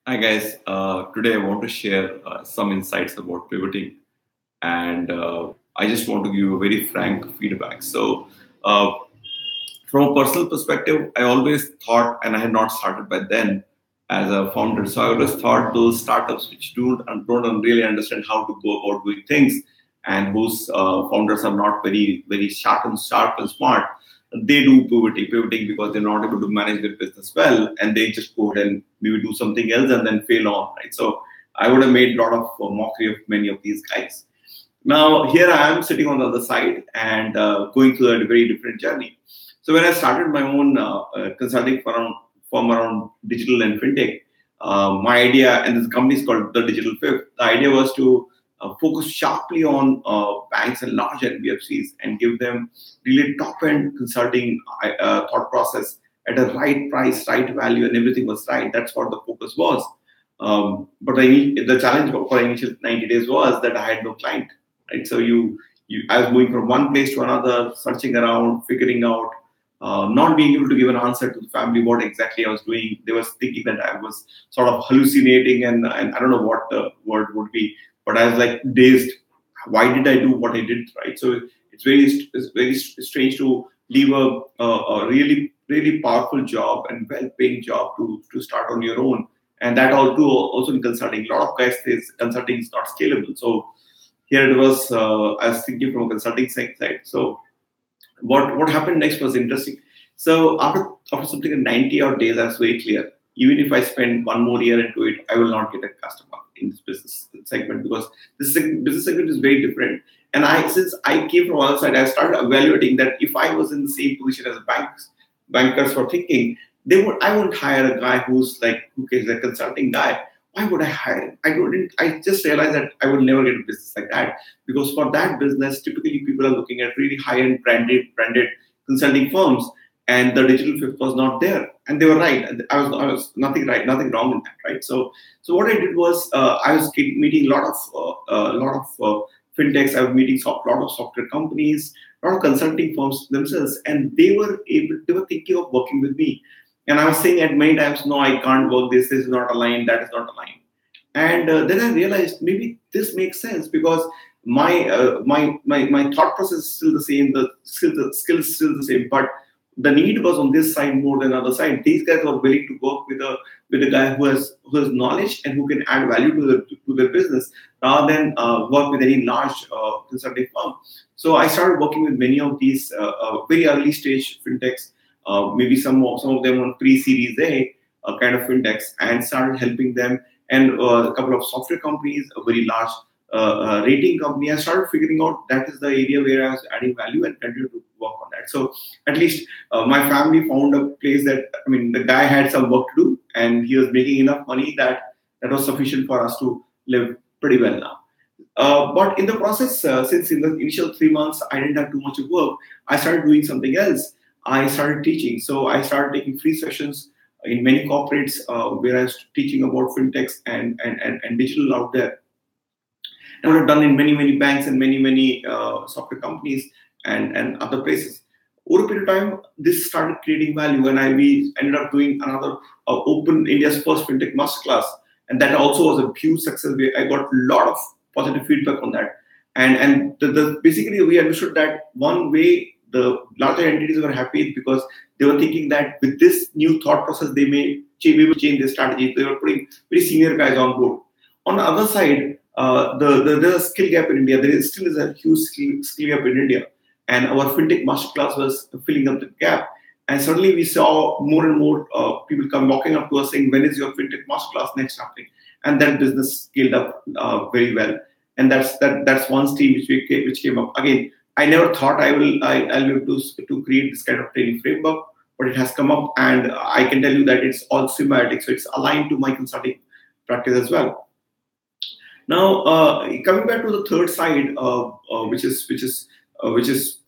Hi guys, today I want to share some insights about pivoting, and I just want to give you a very frank feedback. Uh, from a personal perspective, I always thought, and I had not started by then as a founder, so I always thought those startups which don't really understand how to go about doing things, and whose founders are not very sharp and smart, they do pivoting because they're not able to manage their business well, and they just go ahead and maybe do something else and then fail on, right? So I would have made a lot of mockery of many of these guys. Now here I am sitting on the other side and going through a very different journey. So when I started my own consulting firm around digital and fintech, my idea, and this company is called The Digital Fifth. The idea was to focus sharply on banks and large NBFCs and give them really top-end consulting thought process at a right price, right value, and everything was right. That's what the focus was. But the challenge for initial 90 days was that I had no client, right? So I was moving from one place to another, searching around, figuring out, not being able to give an answer to the family what exactly I was doing. They was thinking that I was sort of hallucinating, and I don't know what the word would be, but I was like dazed. Why did I do what I did, right? So it's very strange to leave a really powerful job and well-paying job to start on your own, and that all too also in consulting. A lot of guys say consulting is not scalable. So here it was. I was thinking from a consulting side. So what happened next was interesting. So after something in 90 odd days, I was very clear. Even if I spend one more year into it, I will not get a customer in this business segment because business segment is very different. And since I came from other side, I started evaluating that if I was in the same position as bankers were thinking, I wouldn't hire a guy who is a consulting guy. Why would I hire him? I just realized that I would never get a business like that because for that business, typically people are looking at really high-end branded consulting firms, and the digital fifth was not there, and they were right. I was nothing right, nothing wrong in that, right? So what I did was I was meeting a lot of fintechs. I was meeting a lot of software companies, a lot of consulting firms themselves, and they were thinking of working with me. And I was saying at many times, no, I can't work this. This is not aligned. That is not aligned. And then I realized maybe this makes sense because my thought process is still the same, the skill is still the same, but the need was on this side more than other side. These guys were willing to work with a guy who has knowledge and who can add value to their business rather than work with any large consulting firm. So I started working with many of these very early stage fintechs, maybe some of them on pre-series A kind of fintechs, and started helping them, and a couple of software companies, a very large rating company. I started figuring out that is the area where I was adding value and continue to work on that. So at least my family found a place that, I mean, the guy had some work to do and he was making enough money that was sufficient for us to live pretty well now. But in the process, since in the initial 3 months I didn't have too much of work, I started doing something else. I started teaching. So I started taking free sessions in many corporates where I was teaching about fintechs and digital out there, and what I've done in many banks and many software companies and other places. Over a period of time, this started creating value, and we ended up doing another Open India's first fintech masterclass, and that also was a huge success. I got a lot of positive feedback on that, and basically we understood that one way the larger entities were happy because they were thinking that with this new thought process they may able to change their strategy. They were putting very senior guys on board. On the other side, there's a skill gap in India. Still is a huge skill gap in India, and our fintech masterclass was filling up the gap. And suddenly we saw more and more people come walking up to us saying, "When is your fintech masterclass next happening?" And that business scaled up very well. And that's one stream which came up. Again, I never thought I'll be able to create this kind of training framework, but it has come up, and I can tell you that it's all symbiotic, so it's aligned to my consulting practice as well. Now, coming back to the third side, which is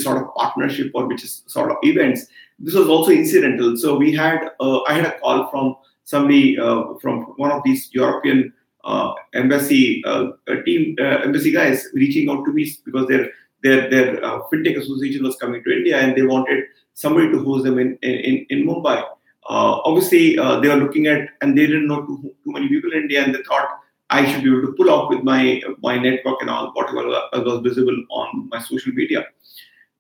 sort of partnership, or which is sort of events. This was also incidental. So I had a call from somebody from one of these European embassy embassy guys reaching out to me because their fintech association was coming to India and they wanted somebody to host them in Mumbai. Obviously, they were looking at, and they didn't know too many people in India, and they thought I should be able to pull off with my network and all whatever was visible on my social media.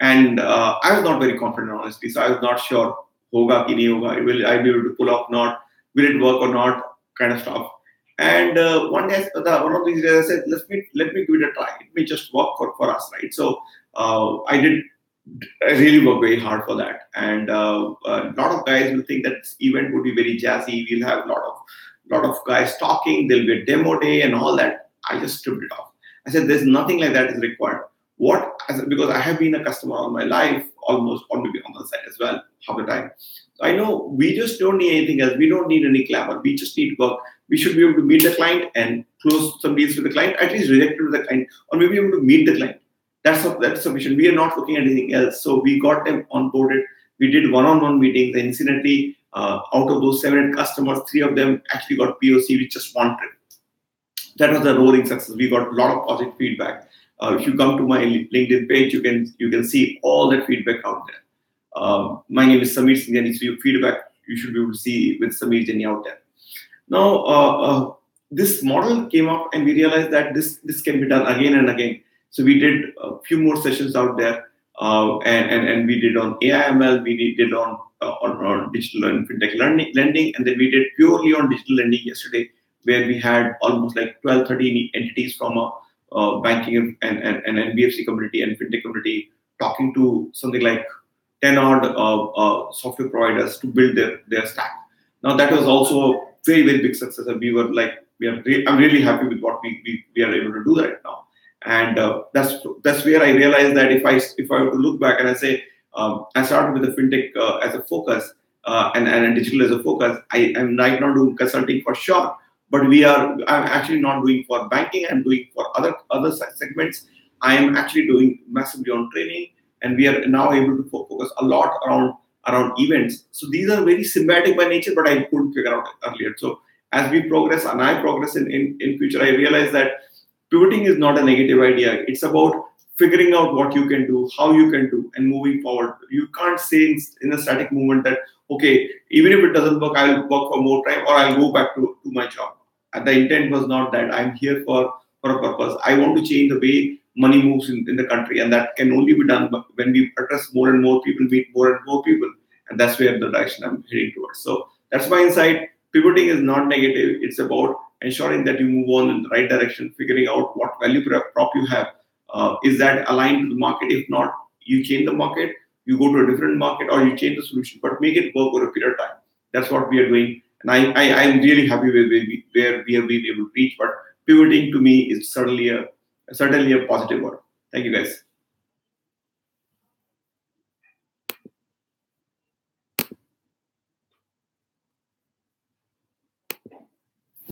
And I was not very confident, honestly. So I was not sure, hoga ki nahi hoga, will I be able to pull off not, will it work or not, kind of stuff. And one day, one of these days, I said, let me give it a try. It may just work for us, right? So I really work very hard for that. And a lot of guys will think that this event would be very jazzy. We'll have a lot of guys talking. There'll be a demo day and all that. I just stripped it off. I said, there's nothing like that is required. Because I have been a customer all my life, almost, or maybe on the side as well, half the time. So I know we just don't need anything else. We don't need any glamour. We just need work. We should be able to meet the client and close some deals with the client, at least reject it with the client, or maybe able to meet the client. That's sufficient. We are not looking at anything else. So we got them onboarded. We did one-on-one meetings. And incidentally, out of those 7 customers, 3 of them actually got POC with just one trip. That was a roaring success. We got a lot of positive feedback. If you come to my LinkedIn page, you can see all that feedback out there. My name is Samir Singhani. So your feedback you should be able to see with Samir Jani out there. Now, this model came up, and we realized that this can be done again and again. So we did a few more sessions out there, and we did on AI/ML, we did on digital and fintech lending, and then we did purely on digital lending yesterday, where we had almost like 12, 13 entities from a banking and NBFC community and fintech community talking to something like 10 odd software providers to build their stack. Now that was also very, very big success, and we were like, I'm really happy with what we are able to do right now. And that's where I realized that if I were to look back and I say I started with the fintech as a focus and digital as a focus, I am right now doing consulting for sure, but I'm actually not doing for banking. I'm doing for other segments. I am actually doing massively on training, and we are now able to focus a lot around events. So these are very symbiotic by nature, but I couldn't figure out earlier. So as we progress and I progress in future, I realize that pivoting is not a negative idea. It's about figuring out what you can do, how you can do, and moving forward. You can't say in a static movement that, okay, even if it doesn't work, I'll work for more time or I'll go back to my job. And the intent was not that. I'm here for a purpose. I want to change the way money moves in the country, and that can only be done when we address more and more people, meet more and more people. And that's where the direction I'm heading towards. So that's my insight. Pivoting is not negative. It's about ensuring that you move on in the right direction, figuring out what value prop you have. Is that aligned to the market? If not, you change the market, you go to a different market, or you change the solution, but make it work over a period of time. That's what we are doing. And I'm really happy with where we have been able to reach. But pivoting to me is certainly a positive word. Thank you, guys.